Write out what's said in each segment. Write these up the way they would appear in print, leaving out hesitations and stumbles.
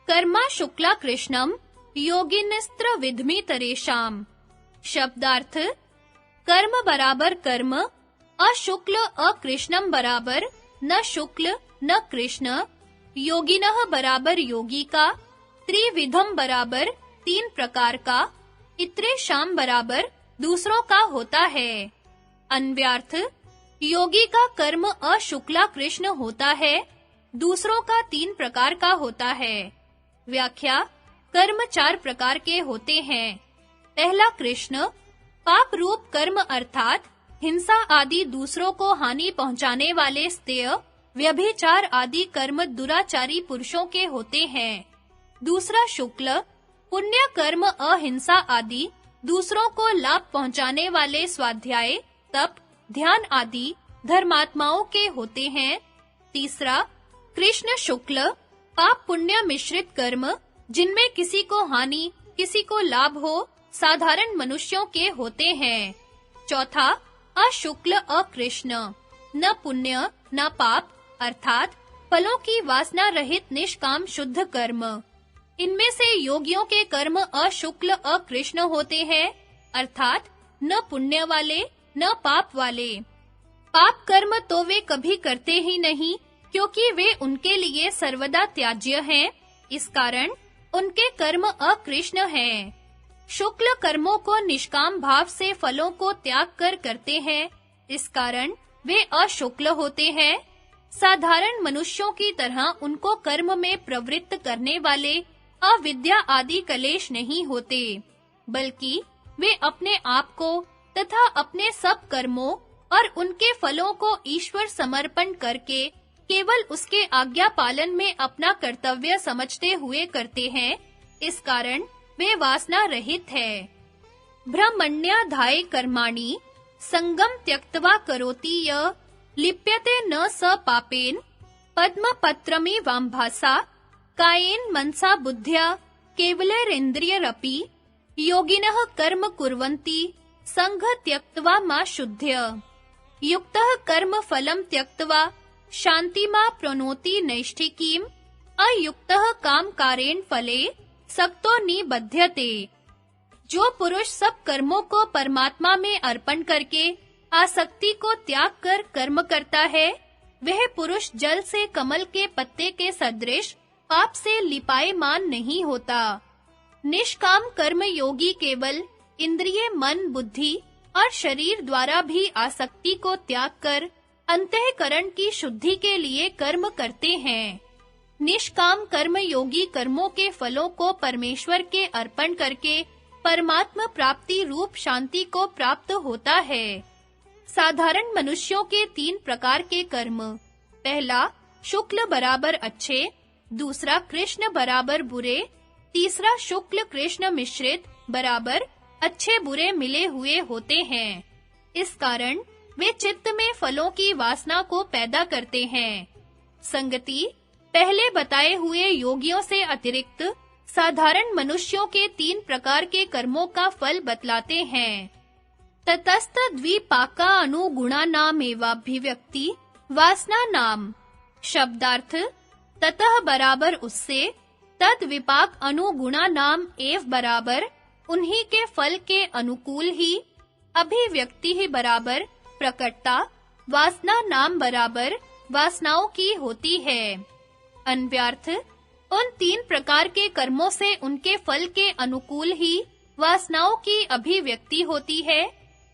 कर्मा शुक्ला कृष्णम योगिनिस्त्र विधमि तरेषाम। शब्दार्थ कर्म बराबर कर्म, अशुक्ल अकृष्णम बराबर न शुक्ल न कृष्ण, योगिनः बराबर योगी का, त्रिविधम बराबर 3 प्रकार का, इतरेषाम बराबर दूसरों का होता है। अन्व्यार्थ योगी का कर्म अशुक्ला कृष्ण होता है, दूसरों का 3 प्रकार का होता है। व्याख्या कर्म 4 प्रकार के होते हैं। पहला कृष्ण, पाप रूप कर्म अर्थात हिंसा आदि दूसरों को हानि पहुंचाने वाले स्तेय, व्यभिचार आदि कर्म दुराचारी पुरुषों के होते हैं। दूसरा शुक्ल, पुण्य कर्म अहिंसा आदि दूसरों को लाभ पहुंचाने वाले स्वाध्याय, तप, ध्यान आदि धर्मात्माओं के होते हैं। तीसरा कृष्ण शुक्ल, पाप पुण्य मिश्रित कर्म जिनमें किसी को हानि किसी को लाभ हो, साधारण मनुष्यों के होते हैं। चौथा अशुक्ल अकृष्ण, न पुण्य न पाप अर्थात फलों की वासना रहित निष्काम शुद्ध कर्म। इनमें से योगियों के कर्म अशुक्ल अकृष्ण होते हैं, अर्थात न पुण्य वाले न पाप वाले। पाप कर्म तो वे कभी करते ही नहीं, क्योंकि वे उनके लिए सर्वदा त्याज्य हैं। इस कारण उनके कर्म अकृष्ण हैं। शुक्ल कर्मों को निष्काम भाव से फलों को त्याग कर करते हैं, इस कारण वे अशुक्ल होते हैं। साधारण मनुष्यों की तरह उनको कर्म में प्रवृत्त करने वाले अविद्या आदि कलेश नहीं होते, बल्कि वे अपने आप को तथा अपने सब कर्मों और उनके फलों को ईश्वर समर्पण करके केवल उसके आज्ञा पालन में अपना कर्तव्य समझते हुए करते हैं। इस कारण वे वासना रहित है। ब्रह्मण्याधाय कर्माणि संगम त्यक्त्वा करोति य लिप्यते न स पापेन पद्मपत्रमि वाम्भासा कायेन मनसा बुद्ध्या केवलैरिन्द्रियरपि योगिनः कर्म कुर्वन्ति संघ त्यक्त्वा मा शुद्ध्य। युक्तः कर्म फलं त्यक्त्वा शान्तिमा प्रणोति नैष्ठिकीम् अयुक्तः कामकारेण फले सक्तो निबध्यते। जो पुरुष सब कर्मों को परमात्मा में अर्पण करके आसक्ति को त्याग कर कर्म करता है, वह पुरुष जल से कमल के पत्ते के सदृश पाप से लिपायमान नहीं होता। निष्काम कर्म योगी केवल इंद्रिय, मन, बुद्धि और शरीर द्वारा भी आसक्ति को त्याग कर अंतःकरण की शुद्धि के लिए कर्म करते हैं। निष्काम कर्म योगी कर्मों के फलों को परमेश्वर के अर्पण करके परमात्मा प्राप्ति रूप शांति को प्राप्त होता है। साधारण मनुष्यों के 3 प्रकार के कर्म। पहला शुक्ल बराबर अच्छे, दूसरा कृष्ण बराबर बुरे, तीसरा शुक्ल कृष्ण मिश्रित बराबर अच्छे बुरे मिले हुए होते हैं। इस कारण वे चित्त में फलों की वासना को पैदा करते हैं। संगति पहले बताए हुए योगियों से अतिरिक्त साधारण मनुष्यों के 3 प्रकार के कर्मों का फल बतलाते हैं। ततस्त द्विपाका अनुगुणा नाम एवाभिव्यक्ति वासना नाम। शब्दार्थ ततः बराबर उससे, तद विपाक अनुगुणा नाम एव बराबर उन्हीं के फल के अनुकूल ही, अभिव्यक्ति ही बराबर प्रकटता, वासना नाम बराबर वासनाओं की होती है। अन्व्यार्थ उन 3 प्रकार के कर्मों से उनके फल के अनुकूल ही वासनाओं की अभिव्यक्ति होती है।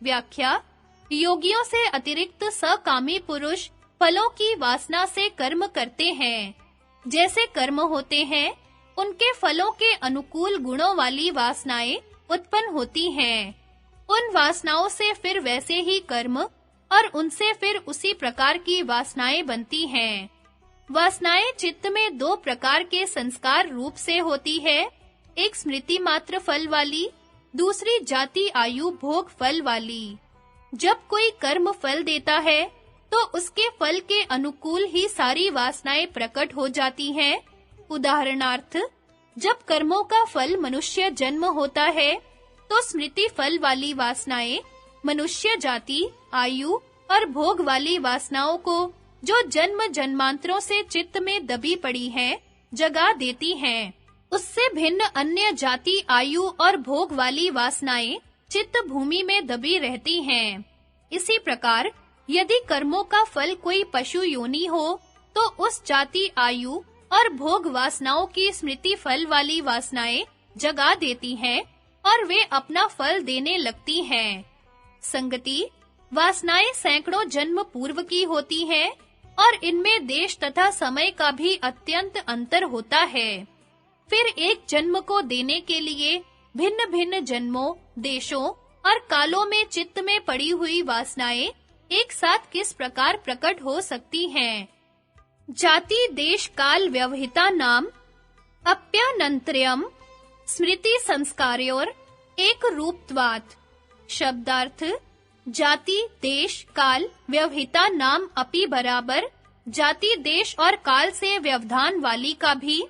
व्याख्या योगियों से अतिरिक्त सकामी पुरुष फलों की वासना से कर्म करते हैं। जैसे कर्म होते हैं, उनके फलों के अनुकूल गुणों वाली वासनाएं उत्पन्न होती हैं। उन वासनाओं से फिर वैसे ही कर्म और उनसे फिर उसी प्रकार की वासनाएं बनती हैं। वासनाएं चित्त में 2 प्रकार के संस्कार रूप से होती है, एक स्मृति मात्र फल वाली, दूसरी जाति आयु भोग फल वाली। जब कोई कर्म फल देता है, तो उसके फल के अनुकूल ही सारी वासनाएं प्रकट हो जाती हैं। उदाहरणार्थ, जब कर्मों का फल मनुष्य जन्म होता है, तो स्मृति फल वाली वासनाएं मनुष्य जाति, आयु और भोग वाली वासनाओं को जो जन्म जन्मांतरों से चित्त में दबी पड़ी हैं, जगा देती हैं। उससे भिन्न अन्य जाति, आयु और भोग वाली वासनाएं चित्त भूमि में दबी रहती हैं। इसी प्रकार यदि कर्मों का फल कोई पशु योनि हो, तो उस जाति, आयु और भोग वासनाओं की स्मृति फल वाली वासनाएं जगा देती हैं और वे अपना फल देने लगती हैं। संगति, वासनाएं सैकड़ों जन्म पूर्व की होती हैं और इनमें देश तथा समय का भी अत्यंत अंतर होता है। फिर एक जन्म को देने के लिए भिन्न-भिन्न जन्मों, देशों और कालों में चित्त में पड़ी हुई वासनाएं एक साथ किस प्रकार प्रकट हो सकती हैं? जाति, देश, काल, व्यवहिता नाम अप्यानंतर्यम स्मृति संस्कारयोर एक रूपत्वात्। शब्दार्थ: जाति, देश, काल, व्यवहिता नाम अपि बराबर जाति, देश और काल से व्यवधान वाली का भी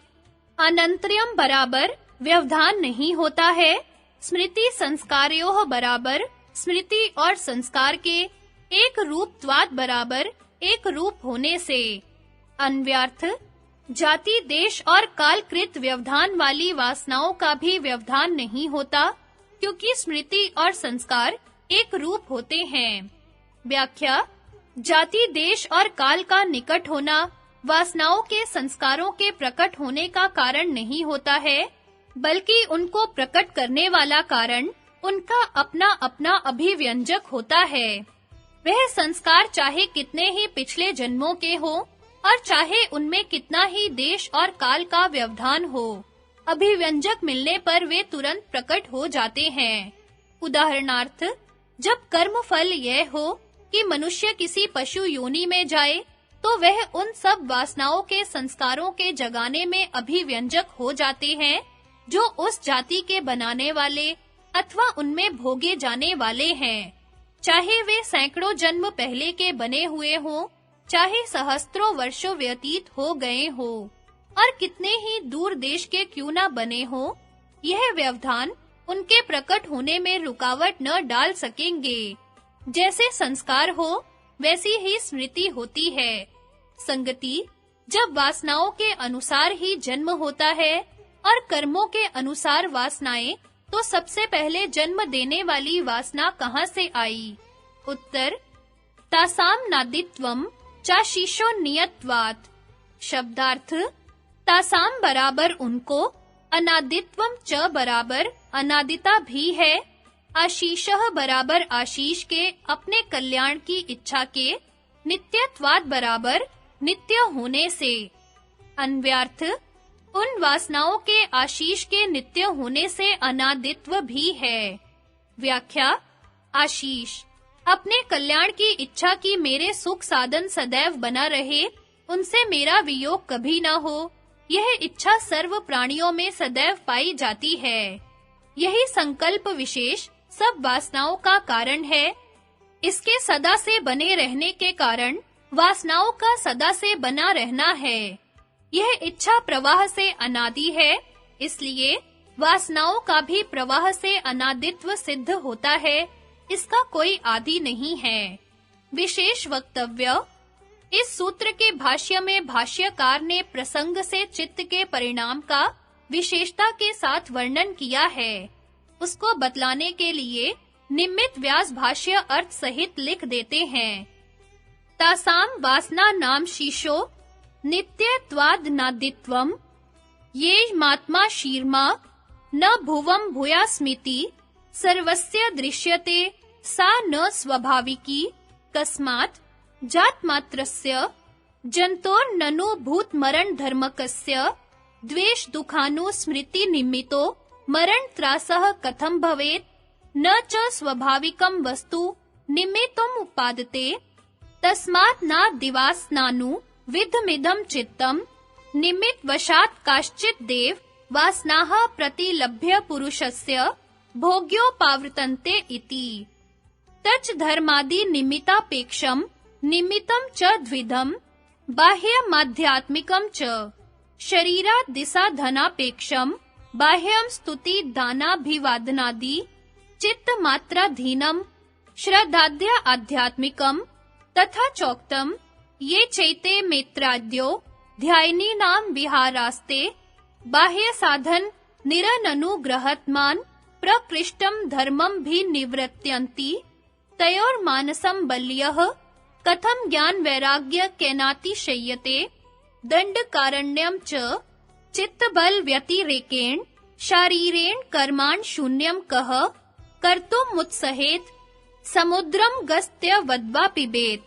अनंतर्यम बराबर व्यवधान नहीं होता है। स्मृति संस्कारयोः बराबर स्मृति और संस्कार के एक रूपत्वात् बराबर एक रूप होने से। अन्व्यार्थ: जाति, देश और कालकृत व्यवधान वाली वासनाओं का भी व्यवधान नहीं होता, क्योंकि स्मृति और संस्कार एक रूप होते हैं। व्याख्या: जाति, देश और काल का निकट होना वासनाओं के संस्कारों के प्रकट होने का कारण नहीं होता है, बल्कि उनको प्रकट करने वाला कारण उनका अपना-अपना अभिव्यंजक होता है। वह संस्कार चाहे कितने ही पिछले जन्मों के हो और चाहे उनमें कितना ही देश और काल का व्यवधान हो, अभिव्यंजक मिलने पर वे तुरंत प्रकट हो जाते हैं। उदाहरणार्थ, जब कर्म फल यह हो कि मनुष्य किसी पशु योनि में जाए, तो वह उन सब वासनाओं के संस्कारों के जगाने में अभिव्यंजक हो जाते हैं, जो उस जाति के बनाने वाले अथवा उनमें भोगे जाने वाले हैं। चाहे वे सैकड़ों जन्म पहले के बने हुए हों, चाहे सहस्त्रों वर्षों व्यतीत हो गए हों और कितने ही दूर देश के क्यों न बने हों, यह व्यवधान उनके प्रकट होने में रुकावट न डाल सकेंगे। जैसे संस्कार हो, वैसी ही स्मृति होती है। संगति: जब वासनाओं के अनुसार ही जन्म होता है और कर्मों के अनुसार वासनाएं, तो सबसे पहले जन्म देने वाली वासना कहाँ से आई? उत्तर: तासाम नादित्वम चाशीशो नियत्वात्। शब्दार्थ: तासाम बराबर उनको, अनादित्वम च बराबर अनादिता भी है, आशीषः बराबर आशीष के अपने कल्याण की इच्छा के, नित्यत्वात् बराबर नित्य होने से। अन्व्यार्थ: उन वासनाओं के आशीष के नित्य होने से अनादित्व भी है। व्याख्या: आशीष: अपने कल्याण की इच्छा की मेरे सुख साधन सदैव बना रहे, उनसे मेरा वियोग कभी ना हो, यह इच्छा सर्व प्राणियों में सदैव पाई जाती है। यही संकल्प विशेष सब वासनाओं का कारण है। इसके सदा से बने रहने के कारण वासनाओं का सदा से बना रहना है। यह इच्छा प्रवाह से अनादि है, इसलिए वासनाओं का भी प्रवाह से अनादित्व सिद्ध होता है, इसका कोई आदि नहीं है। विशेष वक्तव्य: इस सूत्र के भाष्य में भाष्यकार ने प्रसंग से चित्त के परिणाम का विशेषता के साथ वर्णन किया है। उसको बतलाने के लिए निम्मित व्यास भाष्य अर्थ सहित लिख देते हैं। तासाम वासना नाम शीशो नित्यत्वाद् नादित्वम ये मात्मा शीर्मा न भुवम भूयास्मिति सर्वस्य दृश्यते सा न स्वाभाविकी कस्मात् जातमात्रस्य जन्तोर्ननु भूतमरण धर्मकस्य द्वेष दुखानु स्मृति निमित्तो मरण त्रासः कथं भवेत् न च स्वाभाविकं वस्तु निमित्तम् उपादते तस्मात् न दिवासनानु विद्धमिदं चित्तम् निमित्त वशात् काश्चित् देव वासनाः प्रतिलभ्य पुरुषस्य भोग्योपावृतन्ते इति तच् धर्मादि निमित्तापेक्षम् निमित्तं च द्विधम् बाह्यमाध्यात्मिकं च शरीरात् दिशाधनापेक्षम् बाह्यं स्तुति दानाभिवादनादि चित्तमात्राधीनम् श्रद्धाद्य आध्यात्मिकम् तथा चोक्तम् ये चैते मेत्राद्यो ध्यायिनीनां विहारास्ते बाह्य साधन निरननुग्रहत्मान प्रकृष्टम धर्मम भी निवृत्त्यन्ति तयोर मानसम बल्यः कथम ज्ञान वैराग्य केनातिशय्यते दंड कारण्यम च चित्त बल व्यतिरेकेण शारीरेण कर्माण शून्यम कह कर्तुम मुत्सहेत समुद्रम गस्त्य वद्वा पिबेत।